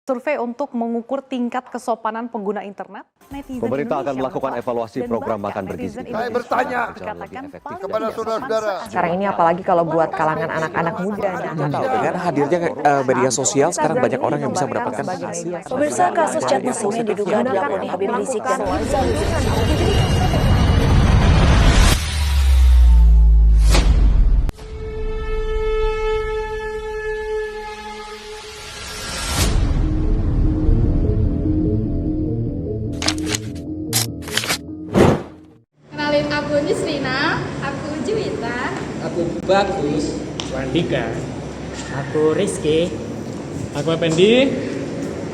Survei untuk mengukur tingkat kesopanan pengguna internet, netizen Pemerintah akan Indonesia melakukan merasa, evaluasi dan program bahkan makan bergizi. netizen Saya Indonesia bertanya dikatakan paling kepada tidak saudara-saudara. sopan Sekarang ini apalagi kalau buat kalangan anak-anak muda. Dengan hadirnya media sosial, sekarang banyak orang yang bisa mendapatkan Pemirsa, kasus chat mesum yang diduga dilakukan Habib Rizik dan Rizal Kenalin, aku Nisrina, aku Juwita. Aku Bagus, Wandika, aku Rizky, aku Pendi,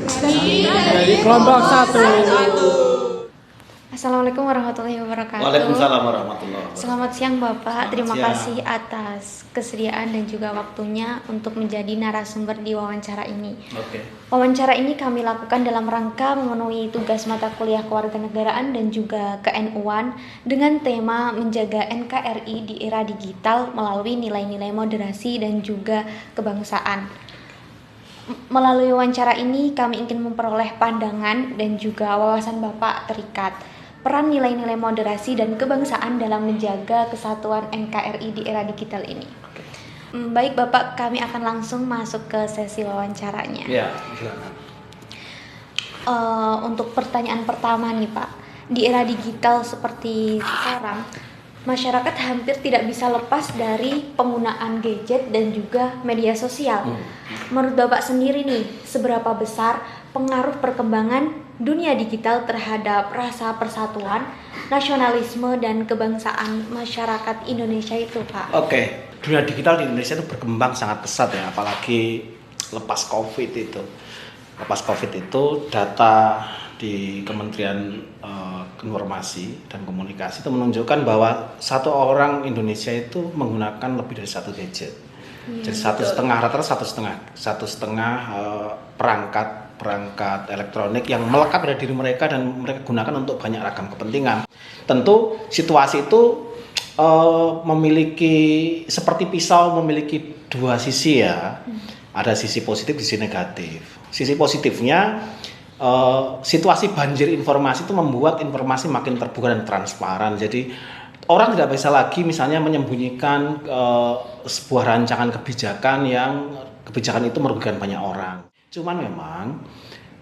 dari kelompok 1. Assalamualaikum warahmatullahi wabarakatuh. Waalaikumsalam warahmatullahi wabarakatuh. Selamat siang Bapak, terima siang. kasih atas kesediaan dan juga waktunya untuk menjadi narasumber di wawancara ini. Oke. Wawancara ini kami lakukan dalam rangka memenuhi tugas mata kuliah kewarganegaraan dan juga ke-NU-an dengan tema menjaga NKRI di era digital melalui nilai-nilai moderasi dan juga kebangsaan. Melalui wawancara ini kami ingin memperoleh pandangan dan juga wawasan Bapak terikat peran nilai-nilai moderasi dan kebangsaan dalam menjaga kesatuan NKRI di era digital ini. Baik Bapak, kami akan langsung masuk ke sesi wawancaranya. Ya, silakan. Untuk pertanyaan pertama nih Pak, di era digital seperti sekarang, masyarakat hampir tidak bisa lepas dari penggunaan gadget dan juga media sosial. Menurut Bapak sendiri nih, seberapa besar pengaruh perkembangan dunia digital terhadap rasa persatuan, nasionalisme, dan kebangsaan masyarakat Indonesia itu, Pak? Oke, dunia digital di Indonesia itu berkembang sangat pesat ya, apalagi lepas COVID itu. Lepas COVID itu data di Kementerian Informasi dan Komunikasi itu menunjukkan bahwa satu orang Indonesia itu menggunakan lebih dari satu gadget. Jadi rata-rata satu setengah perangkat elektronik yang melekat pada diri mereka dan mereka gunakan untuk banyak ragam kepentingan. Tentu situasi itu memiliki seperti pisau memiliki dua sisi ya. Ada sisi positif, sisi negatif. Sisi positifnya situasi banjir informasi itu membuat informasi makin terbuka dan transparan. Jadi orang tidak bisa lagi misalnya menyembunyikan sebuah rancangan kebijakan yang kebijakan itu merugikan banyak orang. Cuman memang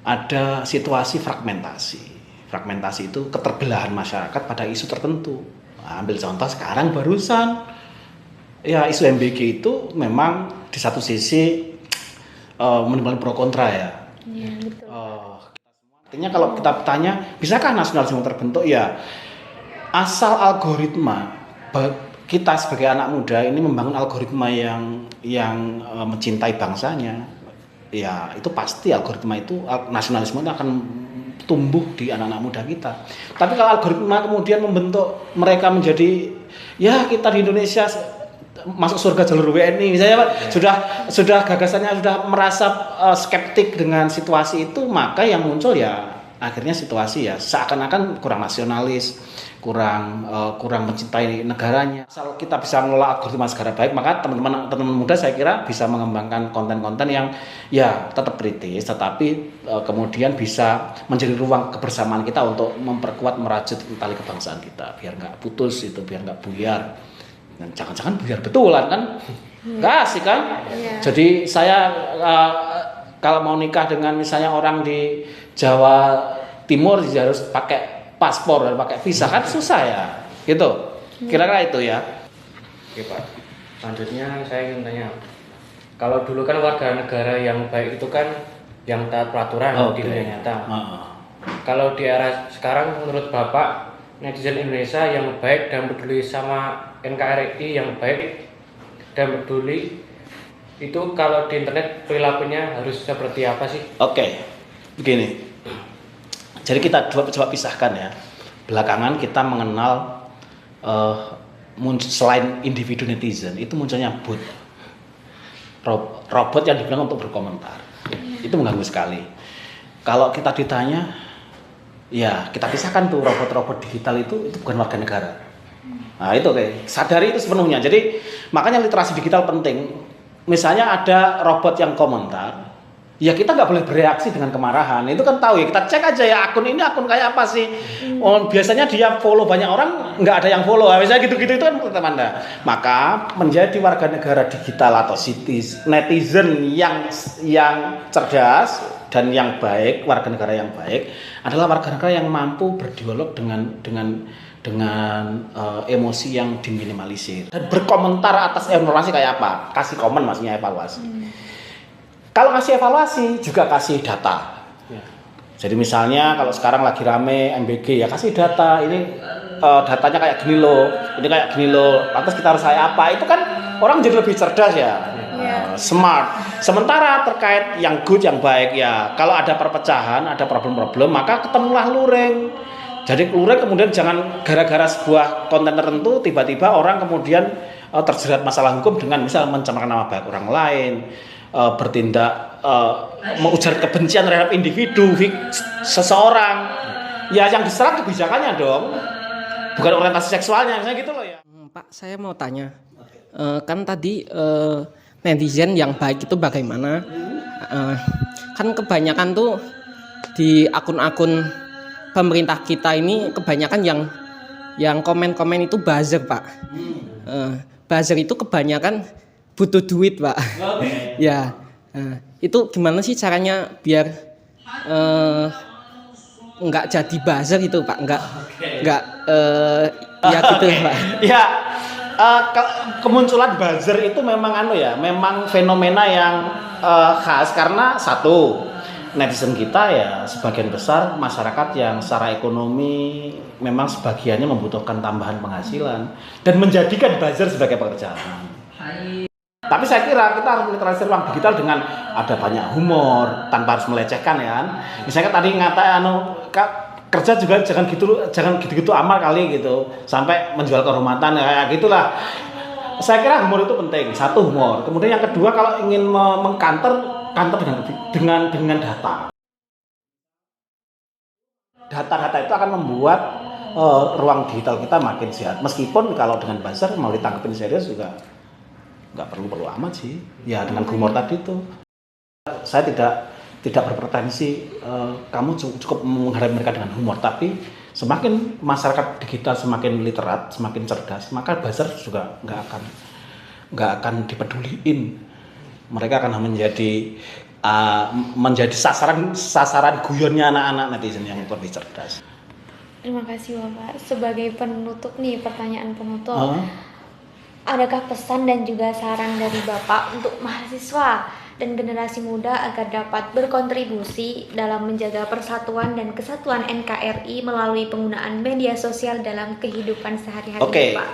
ada situasi fragmentasi. Fragmentasi itu keterbelahan masyarakat pada isu tertentu. Nah, ambil contoh sekarang barusan ya isu MBG itu memang di satu sisi menimbulkan pro kontra ya. Iya, betul. Artinya kalau kita tanya, bisakah nasionalisme terbentuk? Ya, asal algoritma kita sebagai anak muda ini membangun algoritma yang mencintai bangsanya, ya itu pasti algoritma itu nasionalisme itu akan tumbuh di anak-anak muda kita. Tapi kalau algoritma kemudian membentuk mereka menjadi ya kita di Indonesia masuk surga jalur WNI misalnya Pak, sudah gagasannya sudah merasa skeptik dengan situasi itu, maka yang muncul ya akhirnya situasi ya seakan-akan kurang nasionalis, kurang mencintai negaranya. Asal kita bisa mengelola algoritma secara baik, maka teman-teman muda saya kira bisa mengembangkan konten-konten yang ya tetap kritis, tetapi kemudian bisa menjadi ruang kebersamaan kita untuk memperkuat merajut tali kebangsaan kita, biar nggak putus itu, biar nggak buyar. Dan jangan-jangan buyar betulan kan? Nggak asik kan? Jadi saya kalau mau nikah dengan misalnya orang di Jawa Timur harus pakai paspor dan pakai visa kan susah ya, gitu. Kira-kira itu ya. Oke Pak, selanjutnya saya ingin tanya, kalau dulu kan warga negara yang baik itu kan yang taat peraturan di dunia nyata. Kalau di era sekarang menurut Bapak, netizen Indonesia yang baik dan peduli sama NKRI yang baik dan peduli itu kalau di internet perilakunya harus seperti apa sih? Oke, begini. Jadi kita coba pisahkan ya. Belakangan kita mengenal selain individu netizen itu munculnya bot, robot yang digunakan untuk berkomentar. Itu mengganggu sekali. Kalau kita ditanya, ya kita pisahkan tuh robot-robot digital itu bukan warga negara. Nah itu sadari itu sepenuhnya. Jadi makanya literasi digital penting. Misalnya ada robot yang komentar, ya kita nggak boleh bereaksi dengan kemarahan. Itu kan tahu ya, kita cek aja ya akun ini akun kayak apa sih. Oh, biasanya dia follow banyak orang, nggak ada yang follow. Misalnya gitu-gitu itu kan tanda. Maka menjadi warga negara digital atau netizen yang cerdas dan yang baik, warga negara yang baik adalah warga negara yang mampu berdialog dengan emosi yang diminimalisir dan berkomentar atas informasi kayak apa. Kasih komen maksudnya evaluasi. Kalau ngasih evaluasi juga kasih data. Jadi misalnya kalau sekarang lagi rame MBG ya kasih data ini datanya kayak gini loh, ini kayak gini loh. Lantas kita harus kayak apa? Itu kan orang jadi lebih cerdas ya, smart. Sementara terkait yang good, yang baik ya, kalau ada perpecahan, ada problem-problem, maka ketemulah luring. Jadi luring kemudian jangan gara-gara sebuah konten tertentu tiba-tiba orang kemudian terjerat masalah hukum dengan misal mencemarkan nama baik orang lain. Bertindak mengujar kebencian terhadap individu seseorang ya yang diserang kebijakannya dong, bukan orientasi seksualnya misalnya gitu loh ya. Pak, saya mau tanya, kan tadi netizen yang baik itu bagaimana? Kan kebanyakan tuh di akun-akun pemerintah kita ini kebanyakan yang komen-komen itu buzzer, Pak. Buzzer itu kebanyakan butuh duit, Pak. Ya, itu gimana sih caranya biar nggak jadi buzzer itu, Pak? Nggak ya gitu, Pak. Ya, kemunculan buzzer itu memang memang fenomena yang khas karena satu, netizen kita ya sebagian besar masyarakat yang secara ekonomi memang sebagiannya membutuhkan tambahan penghasilan dan menjadikan buzzer sebagai pekerjaan. Tapi saya kira kita harus menetralisir ruang digital dengan ada banyak humor tanpa harus melecehkan ya. Misalnya tadi kerja juga jangan gitu amat kali gitu sampai menjual kehormatan kayak gitulah. Saya kira humor itu penting. Satu humor. Kemudian yang kedua kalau ingin mengkanter dengan data. Data-data itu akan membuat ruang digital kita makin sehat. Meskipun kalau dengan buzzer mau ditangkapin serius juga nggak perlu amat sih ya dengan humor tadi itu. Saya tidak berpretensi kamu cukup menghargai mereka dengan humor, tapi semakin masyarakat digital semakin literat, semakin cerdas, maka buzzer juga nggak akan dipeduliin. Mereka akan menjadi sasaran guyonnya anak-anak netizen yang lebih cerdas. Terima kasih Bapak. Sebagai penutup nih, pertanyaan penutup. Adakah pesan dan juga saran dari Bapak untuk mahasiswa dan generasi muda agar dapat berkontribusi dalam menjaga persatuan dan kesatuan NKRI melalui penggunaan media sosial dalam kehidupan sehari-hari, Pak?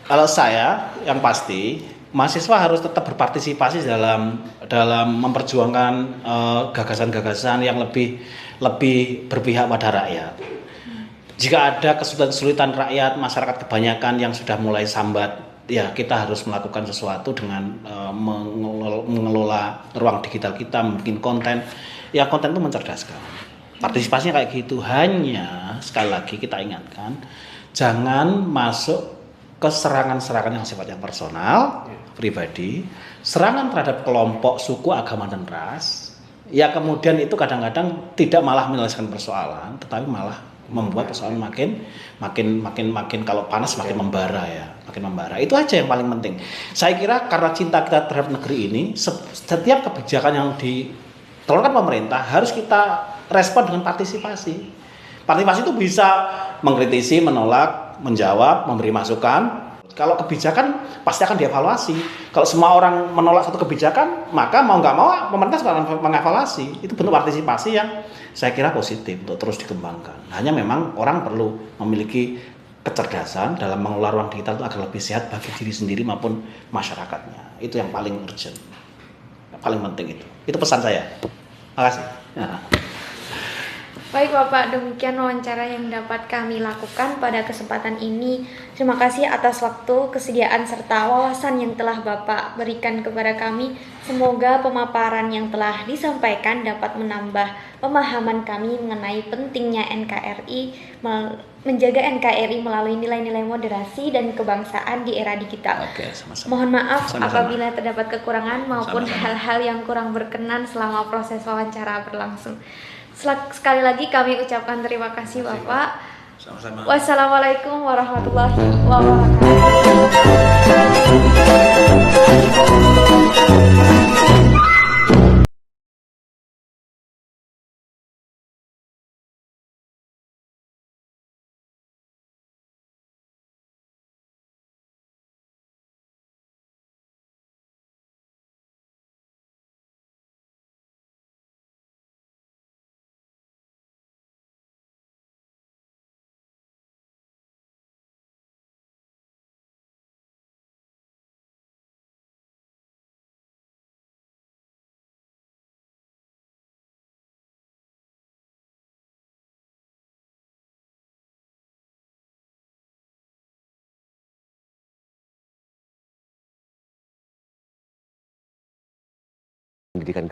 Kalau saya yang pasti mahasiswa harus tetap berpartisipasi dalam memperjuangkan gagasan-gagasan yang lebih berpihak pada rakyat. Jika ada kesulitan rakyat, masyarakat kebanyakan yang sudah mulai sambat, ya kita harus melakukan sesuatu dengan mengelola ruang digital kita, membuat konten. Ya konten itu mencerdaskan. Partisipasinya kayak gitu. Hanya sekali lagi kita ingatkan, jangan masuk ke serangan-serangan yang sifatnya personal, pribadi, serangan terhadap kelompok, suku, agama dan ras. Ya kemudian itu kadang-kadang tidak malah menyelesaikan persoalan, tetapi malah membuat persoalan makin kalau panas makin membara ya, makin membara. Itu aja yang paling penting. Saya kira karena cinta kita terhadap negeri ini, setiap kebijakan yang ditelurkan pemerintah harus kita respon dengan partisipasi. Partisipasi itu bisa mengkritisi, menolak, menjawab, memberi masukan. Kalau kebijakan pasti akan dievaluasi. Kalau semua orang menolak satu kebijakan, maka mau nggak mau pemerintah akan mengevaluasi. Itu bentuk partisipasi yang saya kira positif untuk terus dikembangkan. Hanya memang orang perlu memiliki kecerdasan dalam mengelola ruang digital itu agar lebih sehat bagi diri sendiri maupun masyarakatnya. Itu yang paling urgent, yang paling penting itu. Itu pesan saya. Terima kasih. Baik Bapak, demikian wawancara yang dapat kami lakukan pada kesempatan ini. Terima kasih atas waktu, kesediaan, serta wawasan yang telah Bapak berikan kepada kami. Semoga pemaparan yang telah disampaikan dapat menambah pemahaman kami mengenai pentingnya NKRI, menjaga NKRI melalui nilai-nilai moderasi dan kebangsaan di era digital. Oke, sama-sama. Mohon maaf Sama-sama. apabila terdapat kekurangan maupun Sama-sama. hal-hal yang kurang berkenan selama proses wawancara berlangsung. Sekali lagi kami ucapkan terima kasih Bapak. Sama-sama. Wassalamualaikum warahmatullahi wabarakatuh. Pendidikan